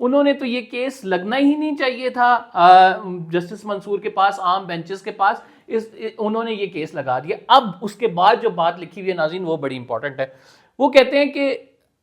انہوں نے تو یہ کیس لگنا ہی نہیں چاہیے تھا جسٹس منصور کے پاس، عام بینچز کے پاس، انہوں نے یہ کیس لگا دیا۔ اب اس کے بعد جو بات لکھی ہوئی ہے ناظرین وہ بڑی امپورٹنٹ ہے، وہ کہتے ہیں کہ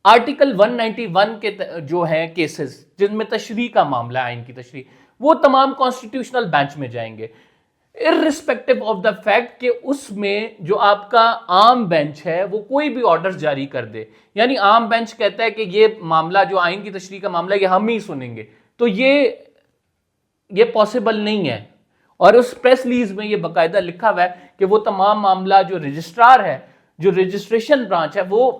آرٹیکل 191 کے جو ہیں کیسز جن میں تشریح کا معاملہ ہے، آئین کی تشریح، وہ تمام کانسٹیٹیوشنل بینچ میں جائیں گے، ارسپیکٹو آف دا فیکٹ کہ اس میں جو آپ کا عام بینچ ہے وہ کوئی بھی آرڈر جاری کر دے۔ یعنی عام بینچ کہتا ہے کہ یہ معاملہ جو آئین کی تشریح کا معاملہ یہ ہم ہی سنیں گے، تو یہ پاسبل نہیں ہے۔ اور اس پریس ریلیز میں یہ باقاعدہ لکھا ہوا ہے کہ وہ تمام معاملہ جو رجسٹرار ہے، جو رجسٹریشن برانچ ہے، وہ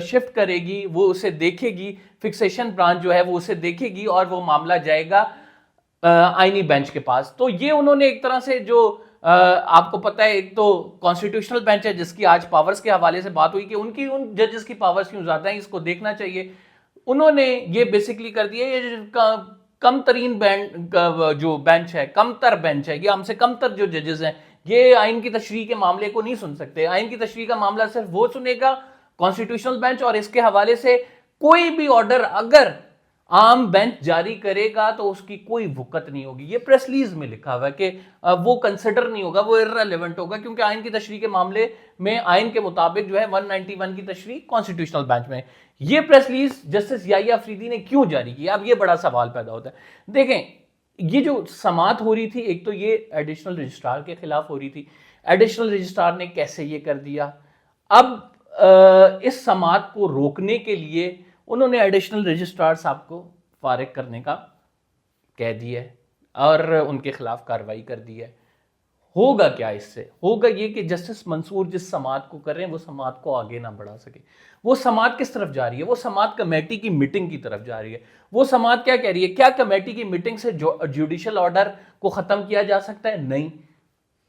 شفٹ کرے گی، وہ اسے دیکھے گی، فکسیشن برانچ جو ہے وہ اسے دیکھے گی اور وہ معاملہ جائے گا آئینی بینچ کے پاس۔ تو یہ انہوں نے ایک طرح سے جو آپ کو پتہ ہے، ایک تو کانسٹیٹیوشنل بینچ ہے جس کی آج پاورز کے حوالے سے بات ہوئی کہ ان ججز کی پاورز کیوں زیادہ ہیں، اس کو دیکھنا چاہیے۔ انہوں نے یہ بیسیکلی کر دیا، یہ کم ترین جو بینچ ہے، کم تر بینچ ہے، یہ ہم سے کم تر جو ججز ہیں، یہ آئین کی تشریح کے معاملے کو نہیں سن سکتے۔ آئین کی تشریح کا معاملہ صرف وہ سنے گا کانسٹیٹیوشنل بینچ، اور اس کے حوالے سے کوئی بھی آرڈر اگر عام بینچ جاری کرے گا تو اس کی کوئی وقت نہیں ہوگی۔ یہ پریس ریلیز میں لکھا ہوا ہے کہ وہ کنسیڈر نہیں ہوگا، وہ ارریلیونٹ ہوگا، کیونکہ آئین کی تشریح کے معاملے میں آئین کے مطابق جو ہے 191 کی تشریح کانسٹیٹیوشنل بینچ میں۔ یہ پریس ریلیز جسٹس یحییٰ افریدی نے کیوں جاری کی؟ اب یہ بڑا سوال پیدا ہوتا ہے۔ دیکھیں، یہ جو سماعت ہو رہی تھی، ایک تو یہ ایڈیشنل رجسٹرار کے خلاف ہو رہی تھی، ایڈیشنل رجسٹرار نے کیسے یہ کر دیا؟ اب اس سماعت کو روکنے کے لیے انہوں نے ایڈیشنل رجسٹرار صاحب کو فارغ کرنے کا کہہ دیا ہے اور ان کے خلاف کارروائی کر دی ہے۔ ہوگا کیا اس سے؟ ہوگا یہ کہ جسٹس منصور جس سماعت کو کر رہے ہیں وہ سماعت کو آگے نہ بڑھا سکے۔ وہ سماعت کس طرف جا رہی ہے؟ وہ سماعت کمیٹی کی میٹنگ کی طرف جا رہی ہے۔ وہ سماعت کیا کہہ رہی ہے؟ کیا کمیٹی کی میٹنگ سے جوڈیشل آرڈر کو ختم کیا جا سکتا ہے؟ نہیں۔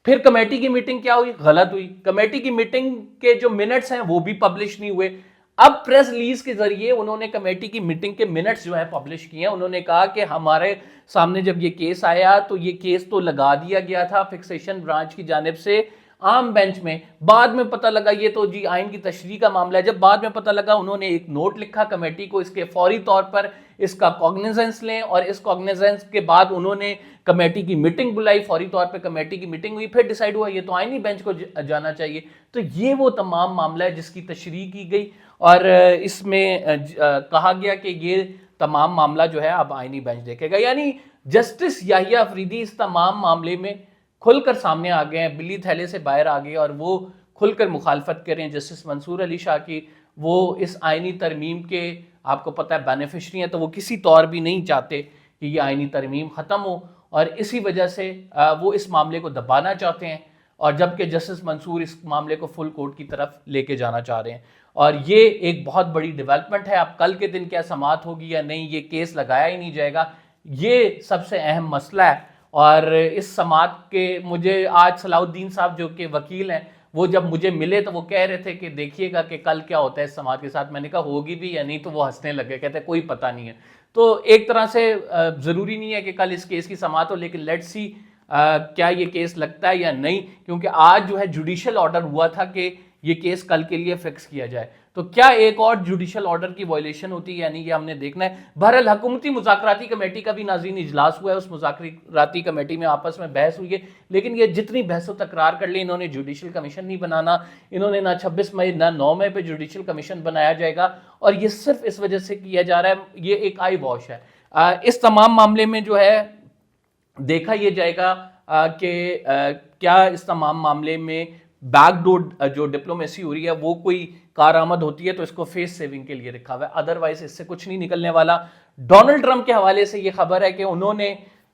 پھر کمیٹی کی میٹنگ کیا ہوئی؟ غلط ہوئی۔ کمیٹی کی میٹنگ کے جو منٹس ہیں وہ بھی پبلش نہیں ہوئے۔ اب پریس ریلیز کے ذریعے انہوں نے کمیٹی کی میٹنگ کے منٹس جو ہیں پبلش کیے ہیں۔ انہوں نے کہا کہ ہمارے سامنے جب یہ کیس آیا تو یہ کیس تو لگا دیا گیا تھا فکسیشن برانچ کی جانب سے عام بینچ میں، بعد میں پتہ لگا یہ تو جی آئین کی تشریح کا معاملہ ہے۔ جب بعد میں پتہ لگا، انہوں نے ایک نوٹ لکھا کمیٹی کو، اس کے فوری طور پر اس کا کوگنیزنس لیں، اور اس کوگنیزنس کے بعد انہوں نے کمیٹی کی میٹنگ بلائی، فوری طور پہ کمیٹی کی میٹنگ ہوئی، پھر ڈیسائیڈ ہوا یہ تو آئینی بینچ کو جانا چاہیے۔ تو یہ وہ تمام معاملہ ہے جس کی تشریح کی گئی، اور اس میں کہا گیا کہ یہ تمام معاملہ جو ہے اب آئینی بینچ دیکھے گا۔ یعنی جسٹس یحییٰ افریدی اس تمام معاملے میں کھل کر سامنے آ گئے ہیں، بلی تھیلے سے باہر آ گئے، اور وہ کھل کر مخالفت کریں جسٹس منصور علی شاہ کی۔ وہ اس آئینی ترمیم کے آپ کو پتہ ہے بینیفیشری ہیں، تو وہ کسی طور بھی نہیں چاہتے کہ یہ آئینی ترمیم ختم ہو، اور اسی وجہ سے وہ اس معاملے کو دبانا چاہتے ہیں، اور جبکہ جسٹس منصور اس معاملے کو فل کورٹ کی طرف لے کے جانا چاہ رہے ہیں۔ اور یہ ایک بہت بڑی ڈیولپمنٹ ہے۔ اب کل کے دن کیا سماعت ہوگی یا نہیں، یہ کیس لگایا ہی نہیں جائے گا، یہ سب سے اہم مسئلہ ہے۔ اور اس سماعت کے مجھے آج صلاح الدین صاحب جو کہ وکیل ہیں، وہ جب مجھے ملے تو وہ کہہ رہے تھے کہ دیکھیے گا کہ کل کیا ہوتا ہے اس سماعت کے ساتھ۔ میں نے کہا ہوگی بھی یا نہیں، تو وہ ہنسنے لگے، کہتے ہیں کوئی پتہ نہیں ہے۔ تو ایک طرح سے ضروری نہیں ہے کہ کل اس کیس کی سماعت ہو، لیکن لیٹس سی کیا یہ کیس لگتا ہے یا نہیں، کیونکہ آج جو ہے جوڈیشل آرڈر ہوا تھا کہ یہ کیس کل کے لیے فکس کیا جائے۔ تو کیا ایک اور جوڈیشل آرڈر کی وائلیشن ہوتی ہے یعنی یہ ہم نے دیکھنا ہے۔ بہرحال حکومتی مذاکراتی کمیٹی کا بھی ناظرین اجلاس ہوا ہے، اس مذاکراتی کمیٹی میں آپس میں بحث ہوئی ہے، لیکن یہ جتنی بحث و تکرار کر لی، انہوں نے جوڈیشل کمیشن نہیں بنانا، انہوں نے نہ 26 مئی نہ 9 مئی پہ جوڈیشل کمیشن بنایا جائے گا، اور یہ صرف اس وجہ سے کیا جا رہا ہے، یہ ایک آئی واش ہے۔ اس تمام معاملے میں جو ہے دیکھا یہ جائے گا کہ کیا اس تمام معاملے میں بیک ڈور جو ڈپلومیسی ہو رہی ہے وہ کوئی کارآمد ہوتی ہے، تو اس کو فیس سیونگ کے لیے رکھا ہوا ہے، ادروائز اس سے کچھ نہیں نکلنے والا۔ ڈونلڈ ٹرمپ کے حوالے سے یہ خبر ہے کہ انہوں نے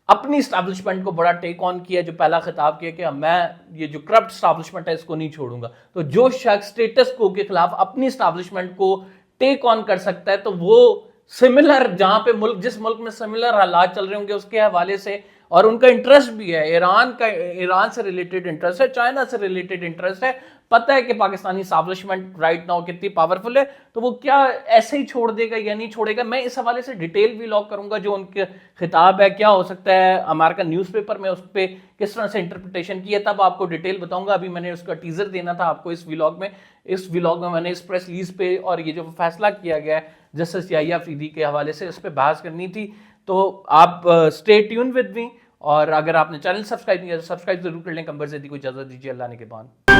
اپنی اسٹیبلشمنٹ کو بڑا ٹیک آن کیا، جو پہلا خطاب کیا کہ میں یہ جو کرپٹ اسٹیبلشمنٹ ہے اس کو نہیں چھوڑوں گا۔ تو جو شخص اسٹیٹس کو کے خلاف اپنی اسٹیبلشمنٹ کو ٹیک آن کر سکتا ہے، تو وہ سملر جہاں پہ جس ملک میں سملر حالات چل رہے ہوں گے اس کے حوالے سے، اور ان کا انٹرسٹ بھی ہے، ایران سے ریلیٹڈ انٹرسٹ ہے، چائنا سے ریلیٹڈ انٹرسٹ ہے، پتہ ہے کہ پاکستانی اسٹیبلشمنٹ رائٹ ناؤ کتنی پاورفل ہے, تو وہ کیا ایسے ہی چھوڑ دے گا یا نہیں چھوڑے گا. میں اس حوالے سے ڈیٹیل ولاگ کروں گا, جو ان کے خطاب ہے کیا ہو سکتا ہے امریکن نیوز پیپر میں اس پہ کس طرح سے انٹرپریٹیشن کی ہے, تب آپ کو ڈیٹیل بتاؤں گا. ابھی میں نے اس کا ٹیزر دینا تھا آپ کو اس ولاگ میں میں نے اس پریس ریلیز پہ اور یہ جو فیصلہ کیا گیا ہے جسٹس یحییٰ افریدی کے حوالے سے اس پہ بحث کرنی تھی. تو آپ اسٹے ٹیون ود می, اور اگر آپ نے چینل سبسکرائب نہیں کیا تو سبسکرائب ضرور کر لیں. قمبر زیدی کو اجازت دیجیے, اللہ نے کے بان.